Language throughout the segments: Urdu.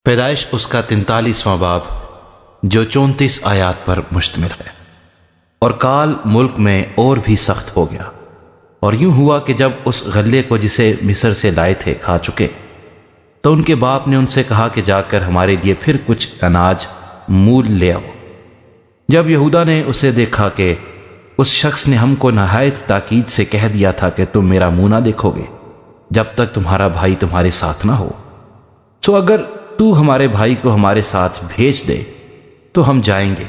پیدائش اس کا 43واں باب جو 34 آیات پر مشتمل ہے۔ اور کال ملک میں اور بھی سخت ہو گیا، اور یوں ہوا کہ جب اس غلے کو جسے مصر سے لائے تھے کھا چکے تو ان کے باپ نے ان سے کہا کہ جا کر ہمارے لیے پھر کچھ اناج مول لے آؤ۔ جب یہودا نے اسے دیکھا کہ اس شخص نے ہم کو نہایت تاکید سے کہہ دیا تھا کہ تم میرا منہ نہ دیکھو گے جب تک تمہارا بھائی تمہارے ساتھ نہ ہو، سو اگر تو ہمارے بھائی کو ہمارے ساتھ بھیج دے تو ہم جائیں گے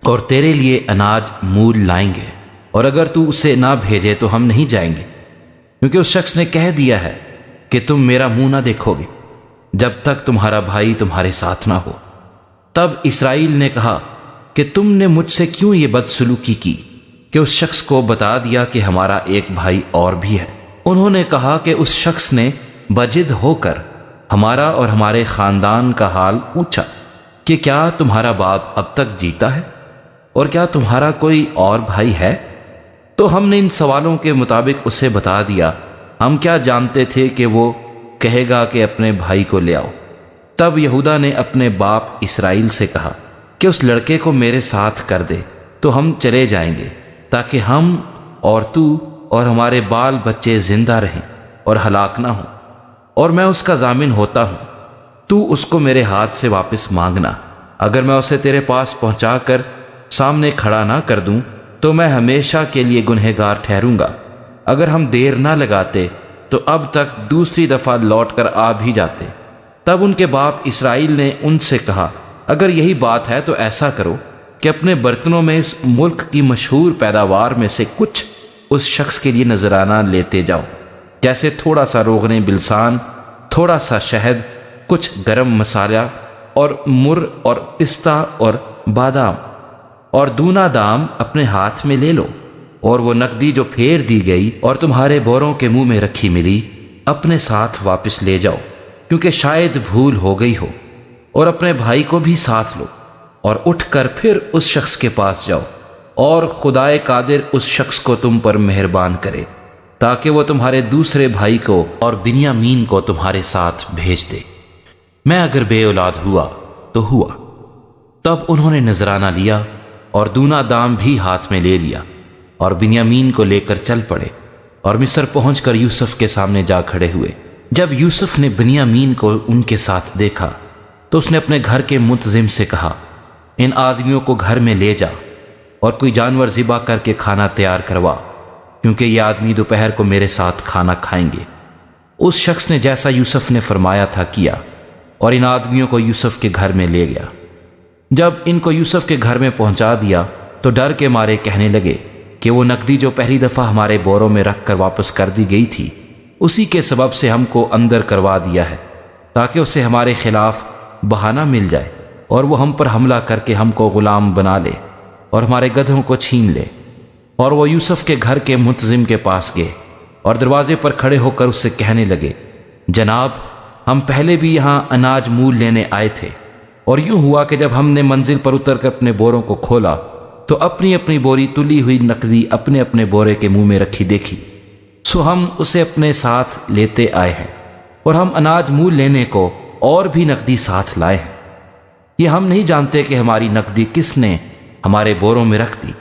اور تیرے لیے اناج مول لائیں گے، اور اگر تو اسے نہ بھیجے تو ہم نہیں جائیں گے، کیونکہ اس شخص نے کہہ دیا ہے کہ تم میرا منہ نہ دیکھو گے جب تک تمہارا بھائی تمہارے ساتھ نہ ہو۔ تب اسرائیل نے کہا کہ تم نے مجھ سے کیوں یہ بدسلوکی کی کہ اس شخص کو بتا دیا کہ ہمارا ایک بھائی اور بھی ہے۔ انہوں نے کہا کہ اس شخص نے بجد ہو کر ہمارا اور ہمارے خاندان کا حال پوچھا کہ کیا تمہارا باپ اب تک جیتا ہے اور کیا تمہارا کوئی اور بھائی ہے؟ تو ہم نے ان سوالوں کے مطابق اسے بتا دیا، ہم کیا جانتے تھے کہ وہ کہے گا کہ اپنے بھائی کو لے آؤ۔ تب یہودا نے اپنے باپ اسرائیل سے کہا کہ اس لڑکے کو میرے ساتھ کر دے تو ہم چلے جائیں گے، تاکہ ہم اور تو اور ہمارے بال بچے زندہ رہیں اور ہلاک نہ ہوں، اور میں اس کا ضامن ہوتا ہوں۔ تو اس کو میرے ہاتھ سے واپس مانگنا، اگر میں اسے تیرے پاس پہنچا کر سامنے کھڑا نہ کر دوں تو میں ہمیشہ کے لیے گنہگار ٹھہروں گا۔ اگر ہم دیر نہ لگاتے تو اب تک دوسری دفعہ لوٹ کر آ بھی جاتے۔ تب ان کے باپ اسرائیل نے ان سے کہا، اگر یہی بات ہے تو ایسا کرو کہ اپنے برتنوں میں اس ملک کی مشہور پیداوار میں سے کچھ اس شخص کے لیے نذرانہ لیتے جاؤ، جیسے تھوڑا سا روغن بلسان، تھوڑا سا شہد، کچھ گرم مسالہ اور مر اور پستہ اور بادام اور دونا دام اپنے ہاتھ میں لے لو، اور وہ نقدی جو پھیر دی گئی اور تمہارے بوروں کے منہ میں رکھی ملی اپنے ساتھ واپس لے جاؤ، کیونکہ شاید بھول ہو گئی ہو، اور اپنے بھائی کو بھی ساتھ لو، اور اٹھ کر پھر اس شخص کے پاس جاؤ، اور خدائے قادر اس شخص کو تم پر مہربان کرے تاکہ وہ تمہارے دوسرے بھائی کو اور بنیامین کو تمہارے ساتھ بھیج دے۔ میں اگر بے اولاد ہوا تو ہوا۔ تب انہوں نے نذرانہ لیا اور دونا دام بھی ہاتھ میں لے لیا، اور بنیامین کو لے کر چل پڑے، اور مصر پہنچ کر یوسف کے سامنے جا کھڑے ہوئے۔ جب یوسف نے بنیامین کو ان کے ساتھ دیکھا تو اس نے اپنے گھر کے منتظم سے کہا، ان آدمیوں کو گھر میں لے جا اور کوئی جانور ذبح کر کے کھانا تیار کروا، کیونکہ یہ آدمی دوپہر کو میرے ساتھ کھانا کھائیں گے۔ اس شخص نے جیسا یوسف نے فرمایا تھا کیا، اور ان آدمیوں کو یوسف کے گھر میں لے گیا۔ جب ان کو یوسف کے گھر میں پہنچا دیا تو ڈر کے مارے کہنے لگے کہ وہ نقدی جو پہلی دفعہ ہمارے بوروں میں رکھ کر واپس کر دی گئی تھی اسی کے سبب سے ہم کو اندر کروا دیا ہے، تاکہ اسے ہمارے خلاف بہانہ مل جائے اور وہ ہم پر حملہ کر کے ہم کو غلام بنا لے اور ہمارے گدھوں کو چھین لے۔ اور وہ یوسف کے گھر کے منتظم کے پاس گئے اور دروازے پر کھڑے ہو کر اس سے کہنے لگے، جناب، ہم پہلے بھی یہاں اناج مول لینے آئے تھے، اور یوں ہوا کہ جب ہم نے منزل پر اتر کر اپنے بوروں کو کھولا تو اپنی اپنی بوری تلی ہوئی نقدی اپنے اپنے بورے کے منہ میں رکھی دیکھی، سو ہم اسے اپنے ساتھ لیتے آئے ہیں، اور ہم اناج مول لینے کو اور بھی نقدی ساتھ لائے ہیں۔ یہ ہم نہیں جانتے کہ ہماری نقدی کس نے ہمارے بوروں میں رکھ دی۔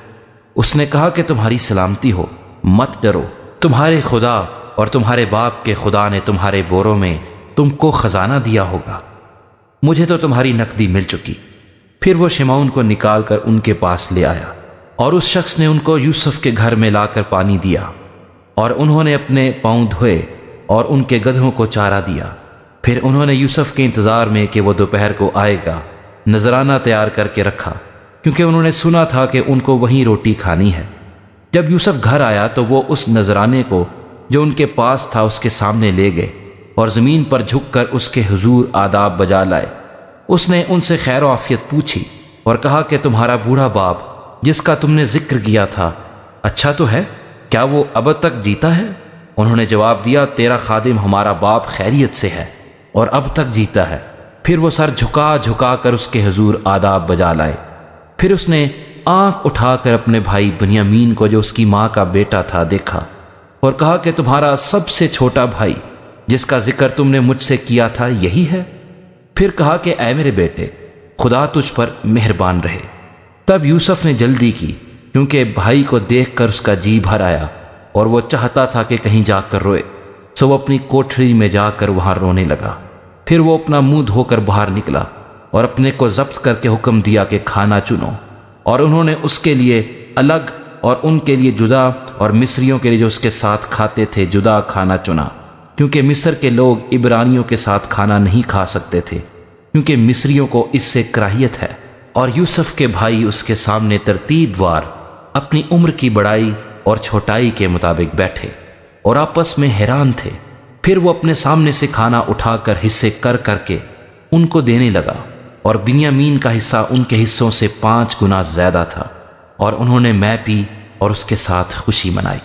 اس نے کہا کہ تمہاری سلامتی ہو، مت ڈرو، تمہارے خدا اور تمہارے باپ کے خدا نے تمہارے بوروں میں تم کو خزانہ دیا ہوگا۔ مجھے تو تمہاری نقدی مل چکی۔ پھر وہ شمعون کو نکال کر ان کے پاس لے آیا، اور اس شخص نے ان کو یوسف کے گھر میں لا کر پانی دیا، اور انہوں نے اپنے پاؤں دھوئے اور ان کے گدھوں کو چارہ دیا۔ پھر انہوں نے یوسف کے انتظار میں کہ وہ دوپہر کو آئے گا نذرانہ تیار کر کے رکھا، کیونکہ انہوں نے سنا تھا کہ ان کو وہیں روٹی کھانی ہے۔ جب یوسف گھر آیا تو وہ اس نذرانے کو جو ان کے پاس تھا اس کے سامنے لے گئے اور زمین پر جھک کر اس کے حضور آداب بجا لائے۔ اس نے ان سے خیر و عافیت پوچھی اور کہا کہ تمہارا بوڑھا باپ جس کا تم نے ذکر کیا تھا اچھا تو ہے؟ کیا وہ اب تک جیتا ہے؟ انہوں نے جواب دیا، تیرا خادم ہمارا باپ خیریت سے ہے اور اب تک جیتا ہے۔ پھر وہ سر جھکا جھکا کر اس کے حضور آداب بجا لائے۔ پھر اس نے آنکھ اٹھا کر اپنے بھائی بنیامین کو جو اس کی ماں کا بیٹا تھا دیکھا، اور کہا کہ تمہارا سب سے چھوٹا بھائی جس کا ذکر تم نے مجھ سے کیا تھا یہی ہے؟ پھر کہا کہ اے میرے بیٹے، خدا تجھ پر مہربان رہے۔ تب یوسف نے جلدی کی، کیونکہ بھائی کو دیکھ کر اس کا جی بھر آیا اور وہ چاہتا تھا کہ کہیں جا کر روئے، سو وہ اپنی کوٹھری میں جا کر وہاں رونے لگا۔ پھر وہ اپنا منہ دھو کر باہر نکلا اور اپنے کو ضبط کر کے حکم دیا کہ کھانا چنو، اور انہوں نے اس کے لیے الگ اور ان کے لیے جدا اور مصریوں کے لیے جو اس کے ساتھ کھاتے تھے جدا کھانا چنا، کیونکہ مصر کے لوگ عبرانیوں کے ساتھ کھانا نہیں کھا سکتے تھے، کیونکہ مصریوں کو اس سے کراہیت ہے۔ اور یوسف کے بھائی اس کے سامنے ترتیب وار اپنی عمر کی بڑائی اور چھوٹائی کے مطابق بیٹھے اور آپس میں حیران تھے۔ پھر وہ اپنے سامنے سے کھانا اٹھا کر حصے کر کر کے ان کو دینے لگا، اور بنیامین کا حصہ ان کے حصوں سے 5 گنا زیادہ تھا، اور انہوں نے مے پی اور اس کے ساتھ خوشی منائی۔